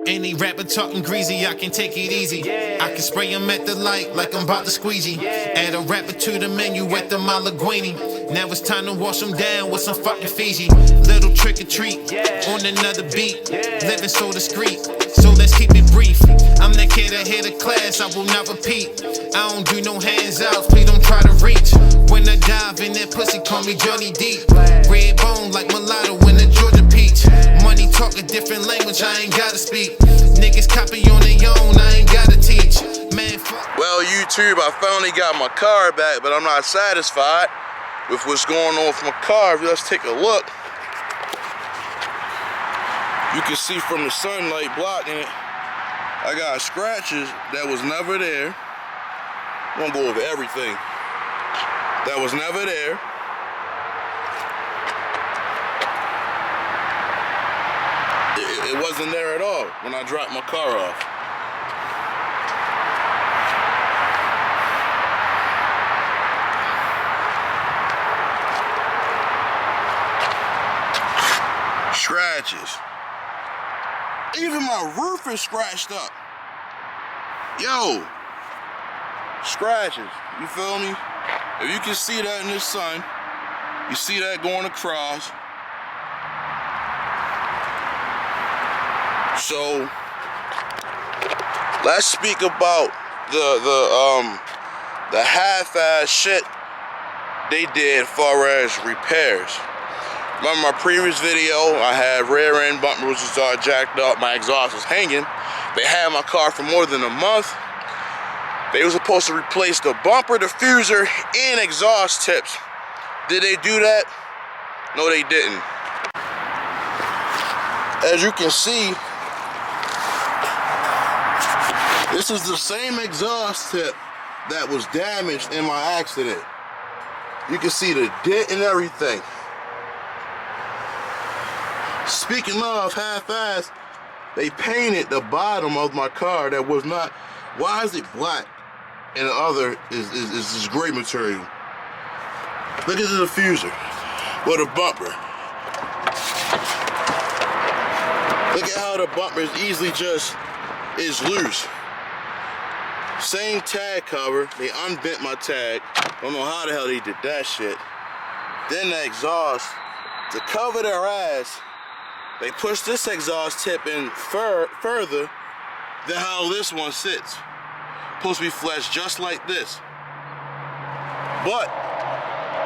Any rapper talking greasy, I can take it easy. I can spray him at the light like I'm about to squeegee. Add a rapper to the menu at the Malaguini. Now it's time to wash him down with some fucking Fiji. Little trick or treat on another beat. Living so discreet, so let's keep it brief. I'm that kid ahead of class, I will not repeat. I don't do no hands out, please don't try to reach. When I dive in that pussy, call me Johnny Deep. Red bone like mulatto in the Georgia peach. Money talk a different language, I ain't gotta speak. Niggas copy on their own, I ain't gotta teach. Man, well, YouTube, I finally got my car back, but I'm not satisfied with what's going on with my car. Let's take a look. You can see from the sunlight blocking it, I got scratches that was never there. I'm gonna go over everything that was never there. It wasn't there at all when I dropped my car off. Scratches. Even my roof is scratched up. Yo, scratches, you feel me? If you can see that in the sun, you see that going across. So let's speak about the half-ass shit they did as far as repairs. Remember my previous video, I had rear end bumpers was all jacked up, my exhaust was hanging. They had my car for more than a month. They were supposed to replace the bumper, diffuser, and exhaust tips. Did they do that? No, they didn't. As you can see, this is the same exhaust tip that was damaged in my accident. You can see the dent and everything. Speaking of half-assed, they painted the bottom of my car that was not. Why is it black and the other is this gray material? Look at the diffuser or the bumper. Look at how the bumper is easily just is loose. Same tag cover. They unbent my tag. Don't know how the hell they did that shit. Then the exhaust, to cover their ass, they pushed this exhaust tip in further than how this one sits. Supposed to be fleshed just like this. But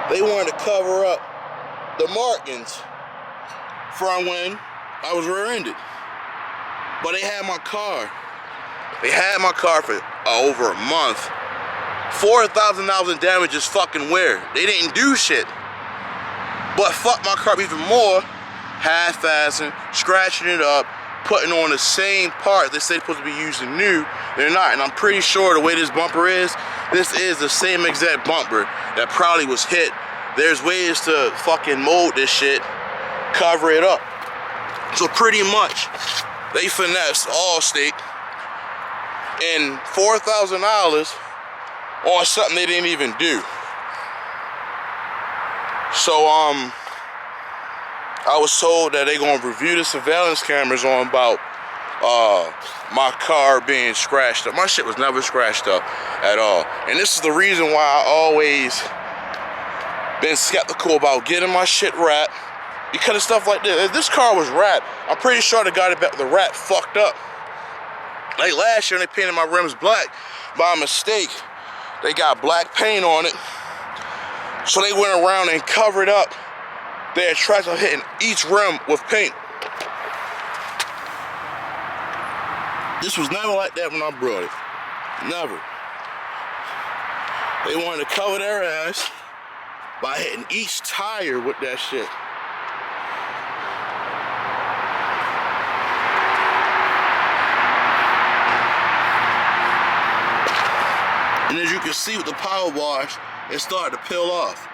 they wanted to cover up the markings from when I was rear-ended. But they had my car. They had my car for over a month. $4,000 in damage is fucking weird. They didn't do shit. But fuck my car even more. Half-assing, scratching it up, putting on the same part they say they're supposed to be using new. They're not, and I'm pretty sure the way this bumper is, this is the same exact bumper that probably was hit. There's ways to fucking mold this shit, cover it up. So pretty much, they finessed Allstate and $4,000 on something they didn't even do. So I was told that they're gonna review the surveillance cameras on about my car being scratched up. My shit was never scratched up at all. And this is the reason why I always been skeptical about getting my shit wrapped, because of stuff like this. If this car was wrapped, I'm pretty sure the guy that the wrap fucked up. Like last year, they painted my rims black by mistake. They got black paint on it. So they went around and covered up their tracks of hitting each rim with paint. This was never like that when I brought it. Never. They wanted to cover their ass by hitting each tire with that shit. And as you can see with the power wash, it started to peel off.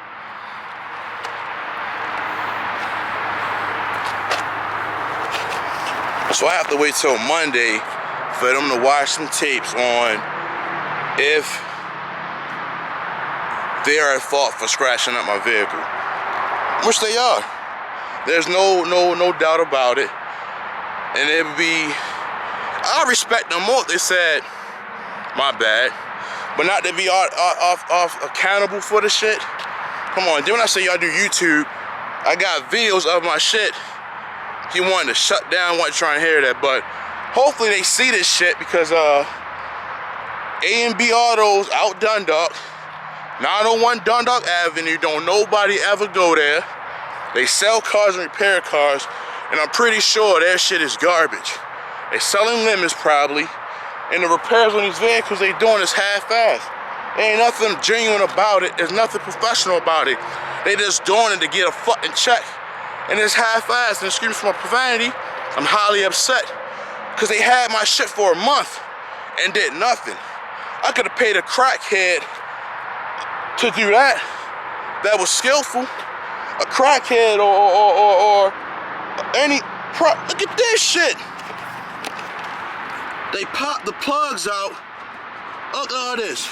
So I have to wait till Monday for them to watch some tapes on if they are at fault for scratching up my vehicle, which they are. There's no doubt about it. And it would be I respect them more if they said, my bad. But not to be off accountable for the shit. Come on, then when I say y'all do YouTube, I got videos of my shit. He wanted to shut down, wasn't trying to hear that, but hopefully they see this shit because A&B Autos out Dundalk, 901 Dundalk Avenue, don't nobody ever go there. They sell cars and repair cars, and I'm pretty sure their shit is garbage. They selling lemons probably, and the repairs on these vehicles they doing is half-assed. There ain't nothing genuine about it. There's nothing professional about it. They just doing it to get a fucking check. And it's half-assed, and excuse me for my profanity, I'm highly upset. Because they had my shit for a month and did nothing. I could have paid a crackhead to do that. That was skillful. A crackhead or any look at this shit. They popped the plugs out. Look at all this.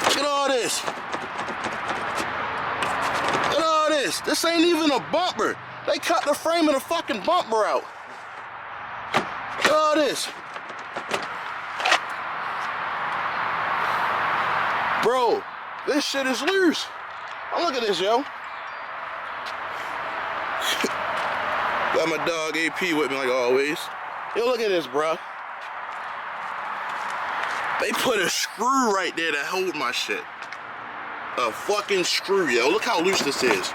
Look at all this. Look at all this. This ain't even a bumper. They cut the frame of the fucking bumper out. Look at all this. Bro, this shit is loose. Oh, look at this, yo. Got my dog AP with me like always. Yo, look at this, bro. They put a screw right there to hold my shit. A fucking screw, yo. Look how loose this is.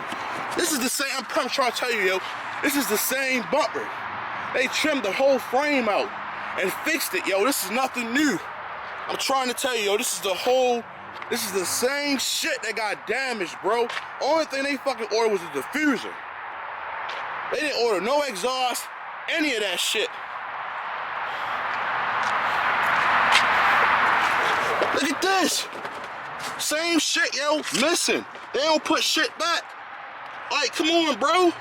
This is the same, I'm trying to tell you, yo. This is the same bumper. They trimmed the whole frame out and fixed it, yo. This is nothing new. I'm trying to tell you, yo, this is the same shit that got damaged, bro. Only thing they fucking ordered was a diffuser. They didn't order no exhaust, any of that shit. Look at this. Same shit, yo, missing. They don't put shit back. Like, come on, bro.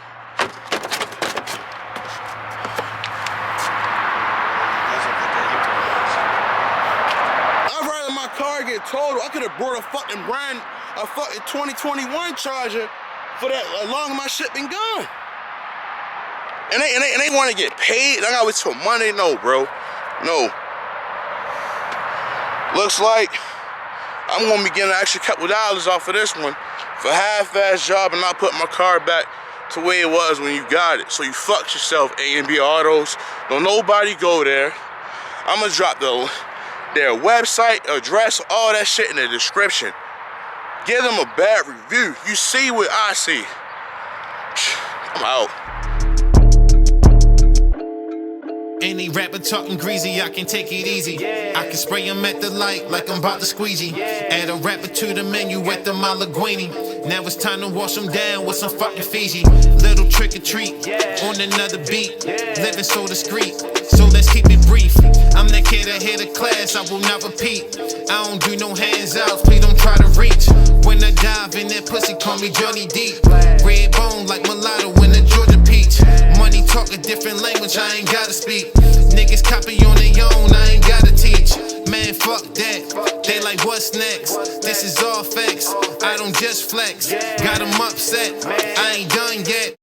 I'd rather my car get totaled. I could have brought a fucking 2021 Charger for that as long as my shit been gone. And they want to get paid. I gotta wait till Monday. No, bro. No. Looks like I'm gonna be getting an extra couple dollars off of this one for a half-ass job and not putting my car back to where it was when you got it. So you fucked yourself, A&B Autos. Don't nobody go there. I'm gonna drop their website, address, all that shit in the description. Give them a bad review. You see what I see. I'm out. Any rapper talking greasy, I can take it easy. I can spray him at the light like I'm about to squeegee. Add a rapper to the menu at the Malaguini. Now it's time to wash him down with some fucking Fiji. Little trick or treat on another beat. Living so discreet, so let's keep it brief. I'm that kid ahead of class, I will not repeat. I don't do no hands out, please don't try to reach. When I dive in that pussy, call me Johnny Deep. Red bone like mulatto in the Georgia peach. Money talk a different language, I ain't gotta speak. Niggas copy on their own, I ain't gotta teach. Man, fuck that. They like, what's next? This is all facts. I don't just flex. Got them upset. I ain't done yet.